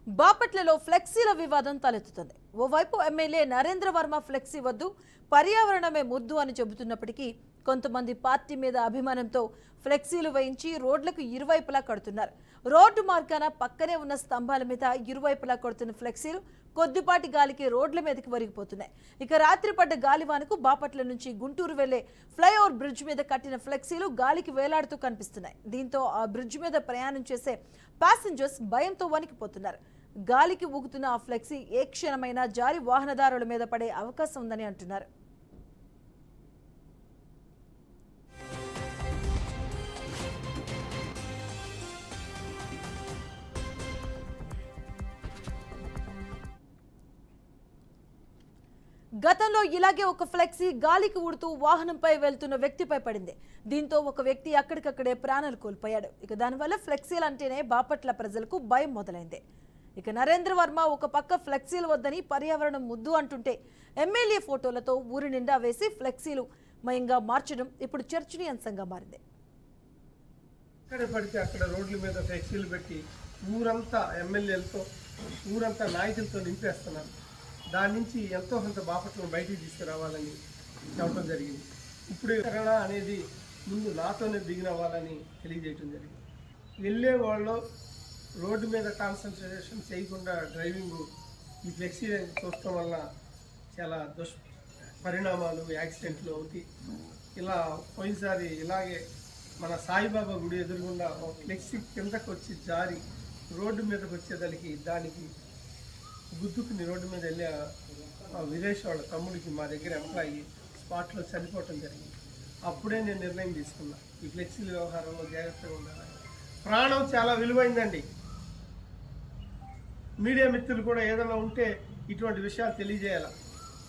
బాపట్లలో ఫ్లెక్సీల వివాదం తలెత్తుతుంది. ఓవైపు ఎమ్మెల్యే నరేంద్ర వర్మ ఫ్లెక్సీ వద్దు, పర్యావరణమే ముద్దు అని చెబుతున్నప్పటికీ కొంతమంది పార్టీ మీద అభిమానంతో ఫ్లెక్సీలు వేయించి రోడ్లకు ఇరువైపులా కడుతున్నారు. రోడ్డు మార్గాన పక్కనే ఉన్న స్తంభాల మీద ఇరువైపులా కడుతున్న ఫ్లెక్సీలు కొద్దిపాటి గాలికి రోడ్ల మీదకి వరిగిపోతున్నాయి. ఇక రాత్రి పడ్డ గాలివానకు బాపట్ల నుంచి గుంటూరు వెళ్లే ఫ్లైఓవర్ బ్రిడ్జ్ మీద కట్టిన ఫ్లెక్సీలు గాలికి వేలాడుతూ కనిపిస్తున్నాయి. దీంతో ఆ బ్రిడ్జ్ మీద ప్రయాణం చేసే ప్యాసింజర్స్ భయంతో వణికిపోతున్నారు. గాలికి ఊగుతున్న ఆ ఫ్లెక్సీ ఏ క్షణమైనా జారి వాహనదారుల మీద పడే అవకాశం ఉందని అంటున్నారు. గతంలో ఇలాగే ఒక ఫ్లెక్సీ గాలికి ఊడుతూ వాహనంపై వెళ్తున్న వ్యక్తిపై పడింది. దీంతో ఒక వ్యక్తి అక్కడికక్కడే ప్రాణాలు కోల్పోయాడు. ఇక దానివల్ల ఫ్లెక్సీలు అంటేనే బాపట్ల ప్రజలకు భయం మొదలైంది. ఇక నరేంద్ర వర్మ ఒక పక్క ఫ్లెక్సీలు వద్దని పర్యావరణం ముద్దు అంటుంటే ఎమ్మెల్యే ఫోటోలతో ఊరి నిండా వేసి ఫ్లెక్సీలు మయంగా మార్చడం ఇప్పుడు చర్చనీయాంశంగా మారింది. ఎక్కడ పడితే అక్కడ రోడ్ల మీద ఫ్లెక్సీలు పెట్టి ఊరంతా ఎమ్మెల్యేలతో ఊరంతా నాయకులతో నింపేస్తున్నారు. దాని నుంచి ఎంతో కొంత బాపట్లను బయటికి తీసుకురావాలని చెప్పడం జరిగింది. ఇప్పుడు కరోనా అనేది ముందు నాతోనే బిగిన్ అవ్వాలని తెలియజేయడం జరిగింది. వెళ్ళే వాళ్ళు రోడ్డు మీద కాన్సన్ట్రేషన్ చేయకుండా డ్రైవింగ్ ఈ ఫ్లెక్సీ చూడటం వల్ల చాలా పరిణామాలు యాక్సిడెంట్లు అవుతాయి. ఇలా పోయినసారి ఇలాగే మన సాయిబాబా గుడి ఎదురుగుండా ఫ్లెక్సీ కిందకు వచ్చి జారి రోడ్డు మీదకి వచ్చేదానికి దానికి గుద్దుకుని రోడ్డు మీద వెళ్ళి విదేశ్ వాళ్ళ తమ్ముడికి మా దగ్గర ఎంప్లాయీ స్పాట్లో చనిపోవటం జరిగింది. అప్పుడే నేను నిర్ణయం తీసుకున్నా ఈ ఫ్లెక్సీల వ్యవహారంలో జాగ్రత్తగా ఉండాలని. ప్రాణం చాలా విలువైందండి. మీడియా మిత్రులు కూడా ఏదైనా ఉంటే ఇటువంటి విషయాలు తెలియజేయాలి.